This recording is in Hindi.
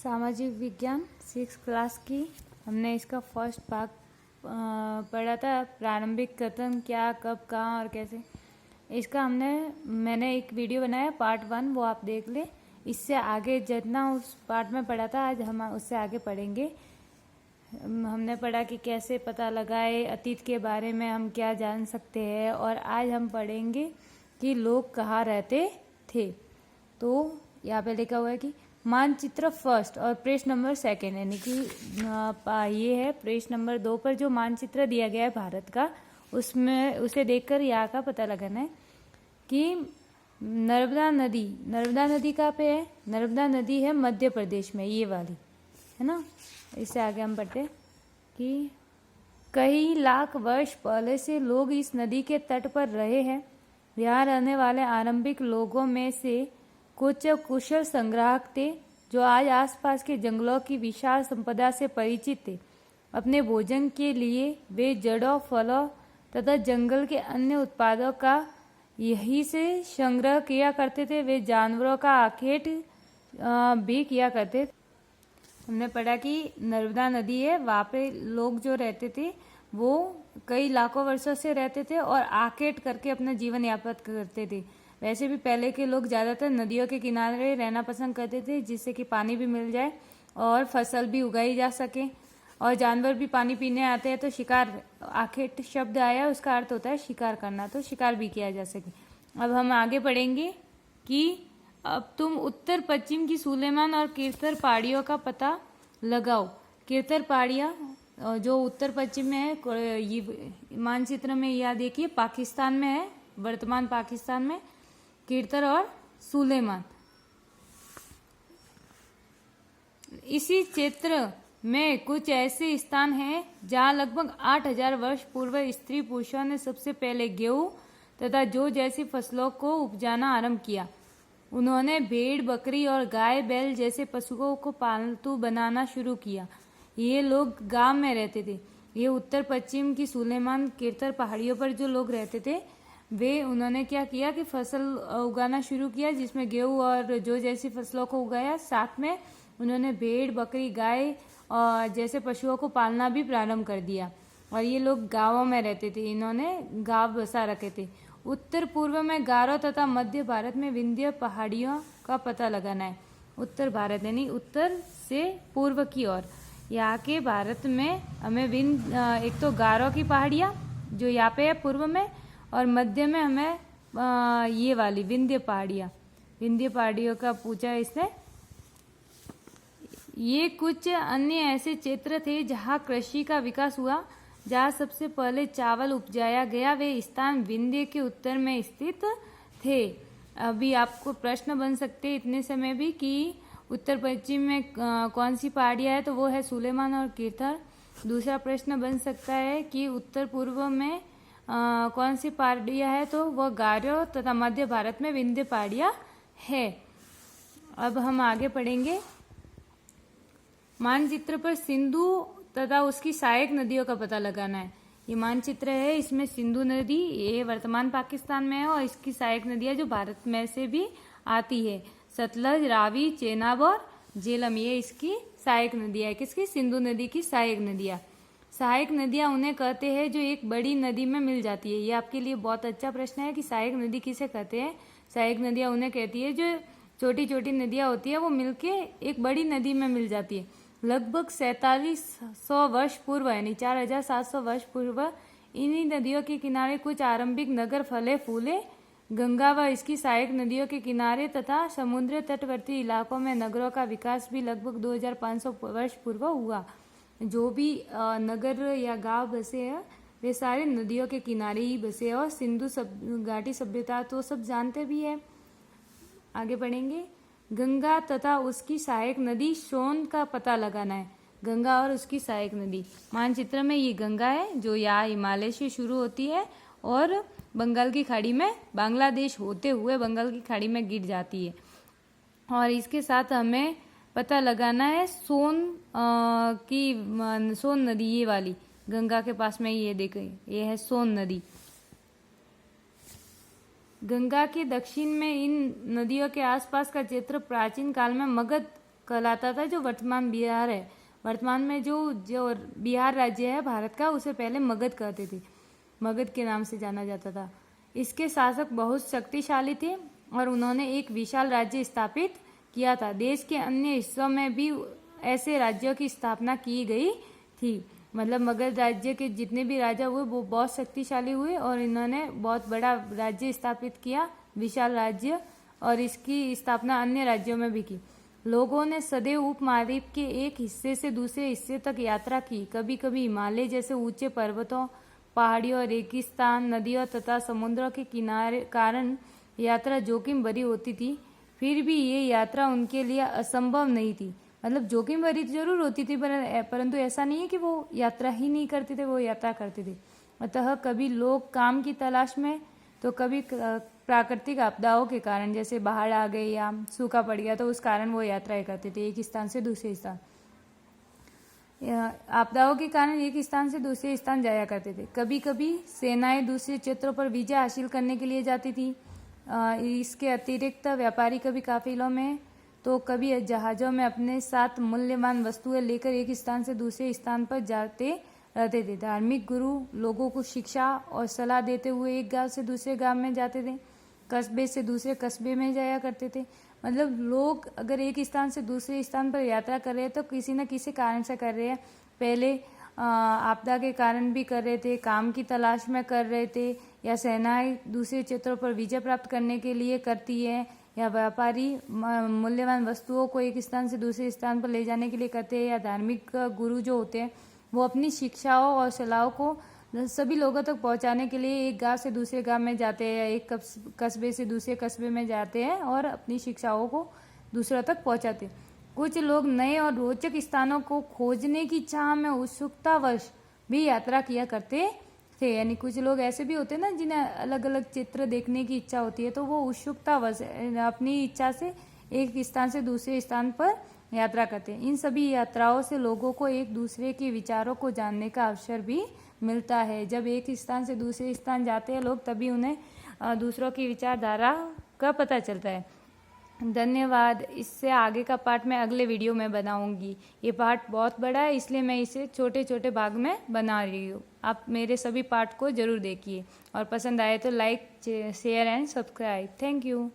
सामाजिक विज्ञान 6 क्लास की हमने इसका फर्स्ट भाग पढ़ा था, प्रारंभिक कथन क्या, कब, कहाँ और कैसे। इसका मैंने एक वीडियो बनाया पार्ट 1, वो आप देख ले। इससे आगे जितना उस पार्ट में पढ़ा था आज हम उससे आगे पढ़ेंगे। हमने पढ़ा कि कैसे पता लगाए, अतीत के बारे में हम क्या जान सकते हैं, और आज हम पढ़ेंगे कि लोग कहाँ रहते थे। तो यहाँ पे लिखा हुआ है कि मानचित्र फर्स्ट और पृष्ठ नंबर 2, यानी कि ये है पृष्ठ नंबर 2 पर जो मानचित्र दिया गया है भारत का, उसमें उसे देखकर यहाँ का पता लगाना है कि नर्मदा नदी कहाँ पे है। नर्मदा नदी है मध्य प्रदेश में, ये वाली है ना। इससे आगे हम पढ़ते हैं कि कई लाख वर्ष पहले से लोग इस नदी के तट पर रहे हैं। यहाँ रहने वाले आरंभिक लोगों में से कुछ कुशल संग्राहक थे जो आज आसपास के जंगलों की विशाल संपदा से परिचित थे। अपने भोजन के लिए वे जड़ों, फलों तथा जंगल के अन्य उत्पादों का यहीं से संग्रह किया करते थे। वे जानवरों का आखेट भी किया करते थे। हमने पढ़ा कि नर्मदा नदी है, वहाँ पे लोग जो रहते थे वो कई लाखों वर्षों से रहते थे और आखेट करके अपना जीवन यापन करते थे। वैसे भी पहले के लोग ज़्यादातर नदियों के किनारे रहना पसंद करते थे, जिससे कि पानी भी मिल जाए और फसल भी उगाई जा सके, और जानवर भी पानी पीने आते हैं तो शिकार, आखेट शब्द आया उसका अर्थ होता है शिकार करना, तो शिकार भी किया जा सके। अब हम आगे पढ़ेंगे कि अब तुम उत्तर पश्चिम की सुलेमान और कीर्तर पहाड़ियों का पता लगाओ। कीर्तर पहाड़ियाँ जो उत्तर पश्चिम में है, ये मानचित्र में यह देखिए पाकिस्तान में है, वर्तमान पाकिस्तान में कीर्तर और सुलेमान। इसी क्षेत्र में कुछ ऐसे स्थान हैं जहां लगभग 8000 वर्ष पूर्व स्त्री पुरुषों ने सबसे पहले गेहूं तथा जौ जैसी फसलों को उपजाना आरंभ किया। उन्होंने भेड़, बकरी और गाय, बैल जैसे पशुओं को पालतू बनाना शुरू किया। ये लोग गांव में रहते थे। ये उत्तर पश्चिम की सुलेमान कीर्तर पहाड़ियों पर जो लोग रहते थे, वे उन्होंने क्या किया कि फसल उगाना शुरू किया, जिसमें गेहूं और जौ जैसी फसलों को उगाया। साथ में उन्होंने भेड़, बकरी, गाय और जैसे पशुओं को पालना भी प्रारंभ कर दिया। और ये लोग गांवों में रहते थे, इन्होंने गांव बसा रखे थे। उत्तर पूर्व में गारो तथा मध्य भारत में विंध्य पहाड़ियों का पता लगाना है। उत्तर भारत यानी उत्तर से पूर्व की ओर। यहाँ के भारत में हमें एक तो गारो की पहाड़ियाँ जो यहाँ पे है पूर्व में, और मध्य में हमें ये वाली विंध्य पहाड़ियों का पूछा इसने। ये कुछ अन्य ऐसे क्षेत्र थे जहाँ कृषि का विकास हुआ, जहाँ सबसे पहले चावल उपजाया गया। वे स्थान विंध्य के उत्तर में स्थित थे। अभी आपको प्रश्न बन सकते हैं इतने समय भी कि उत्तर पश्चिम में कौन सी पहाड़ियाँ है, तो वो है सुलेमान और कीर्तर। दूसरा प्रश्न बन सकता है कि उत्तर पूर्व में कौन सी पहाड़ियाँ है, तो वह गारो तथा मध्य भारत में विंध्य पहाड़ियाँ है। अब हम आगे पढ़ेंगे। मानचित्र पर सिंधु तथा उसकी सहायक नदियों का पता लगाना है। ये मानचित्र है, इसमें सिंधु नदी ये वर्तमान पाकिस्तान में है, और इसकी सहायक नदियाँ जो भारत में से भी आती है, सतलज, रावी, चेनाब और झेलम, ये इसकी सहायक नदियाँ है। किसकी? सिंधु नदी की सहायक नदियाँ। सहायक नदियाँ उन्हें कहते हैं जो एक बड़ी नदी में मिल जाती है। ये आपके लिए बहुत अच्छा प्रश्न है कि सहायक नदी किसे कहते हैं। सहायक नदियाँ उन्हें कहती है जो छोटी छोटी नदियाँ होती है वो मिलके एक बड़ी नदी में मिल जाती है। लगभग 4700 वर्ष पूर्व यानी 4700 वर्ष पूर्व इन्हीं नदियों के किनारे कुछ आरंभिक नगर फले फूले। गंगा व इसकी सहायक नदियों के किनारे तथा समुद्र तटवर्ती इलाकों में नगरों का विकास भी लगभग 2500 वर्ष पूर्व हुआ। जो भी नगर या गांव बसे हैं वे सारे नदियों के किनारे ही बसे हैं, और सिंधु घाटी सभ्यता तो सब जानते भी है। आगे बढ़ेंगे। गंगा तथा उसकी सहायक नदी सोन का पता लगाना है। गंगा और उसकी सहायक नदी मानचित्र में ये गंगा है जो यहाँ हिमालय से शुरू होती है और बंगाल की खाड़ी में, बांग्लादेश होते हुए बंगाल की खाड़ी में गिर जाती है। और इसके साथ हमें पता लगाना है सोन नदी, ये वाली गंगा के पास में ये देखें, ये है सोन नदी। गंगा के दक्षिण में इन नदियों के आसपास का क्षेत्र प्राचीन काल में मगध कहलाता था, जो वर्तमान बिहार है। वर्तमान में जो बिहार राज्य है भारत का, उसे पहले मगध कहते थे, मगध के नाम से जाना जाता था। इसके शासक बहुत शक्तिशाली थे और उन्होंने एक विशाल राज्य स्थापित किया था। देश के अन्य हिस्सों में भी ऐसे राज्यों की स्थापना की गई थी। मतलब मगध राज्य के जितने भी राजा हुए वो बहुत शक्तिशाली हुए और इन्होंने बहुत बड़ा राज्य स्थापित किया, विशाल राज्य, और इसकी स्थापना अन्य राज्यों में भी की। लोगों ने सदैव उपमहाद्वीप के एक हिस्से से दूसरे हिस्से तक यात्रा की। कभी कभी हिमालय जैसे ऊंचे पर्वतों, पहाड़ियों, रेगिस्तान, नदियों तथा समुद्रों के किनारे कारण यात्रा जोखिम भरी होती थी। फिर भी ये यात्रा उनके लिए असंभव नहीं थी। मतलब जोखिम भरी जरूर होती थी, परंतु ऐसा नहीं है कि वो यात्रा ही नहीं करते थे, वो यात्रा करते थे। अतः कभी लोग काम की तलाश में, तो कभी प्राकृतिक आपदाओं के कारण, जैसे बाढ़ आ गई या सूखा पड़ गया, तो उस कारण वो यात्राएं करते थे एक स्थान से दूसरे स्थान। आपदाओं के कारण एक स्थान से दूसरे स्थान जाया करते थे। कभी कभी सेनाएं दूसरे क्षेत्रों पर विजय हासिल करने के लिए जाती थी। इसके अतिरिक्त व्यापारी कभी काफिलों में, तो कभी जहाज़ों में अपने साथ मूल्यवान वस्तुएं लेकर एक स्थान से दूसरे स्थान पर जाते रहते थे। धार्मिक गुरु लोगों को शिक्षा और सलाह देते हुए एक गांव से दूसरे गांव में जाते थे, कस्बे से दूसरे कस्बे में जाया करते थे। मतलब लोग अगर एक स्थान से दूसरे स्थान पर यात्रा कर रहे हैं तो किसी न किसी कारण से कर रहे हैं। पहले आपदा के कारण भी कर रहे थे, काम की तलाश में कर रहे थे, या सेनाएं दूसरे क्षेत्रों पर विजय प्राप्त करने के लिए करती है, या व्यापारी मूल्यवान वस्तुओं को एक स्थान से दूसरे स्थान पर ले जाने के लिए करते हैं, या धार्मिक गुरु जो होते हैं वो अपनी शिक्षाओं और सलाहों को सभी लोगों तक पहुंचाने के लिए एक गांव से दूसरे गांव में जाते हैं, या एक कस्बे से दूसरे कस्बे में जाते हैं और अपनी शिक्षाओं को दूसरों तक पहुंचाते हैं। कुछ लोग नए और रोचक स्थानों को खोजने की चाह में उत्सुकतावश भी यात्रा किया करते थे। यानी कुछ लोग ऐसे भी होते हैं ना जिन्हें अलग अलग चित्र देखने की इच्छा होती है, तो वो उत्सुकतावश अपनी इच्छा से एक स्थान से दूसरे स्थान पर यात्रा करते हैं। इन सभी यात्राओं से लोगों को एक दूसरे के विचारों को जानने का अवसर भी मिलता है। जब एक स्थान से दूसरे स्थान जाते हैं लोग, तभी उन्हें दूसरों की विचारधारा का पता चलता है। धन्यवाद। इससे आगे का पार्ट मैं अगले वीडियो में बनाऊंगी। ये पार्ट बहुत बड़ा है, इसलिए मैं इसे छोटे छोटे भाग में बना रही हूँ। आप मेरे सभी पार्ट को जरूर देखिए और पसंद आए तो like, share and subscribe. Thank you.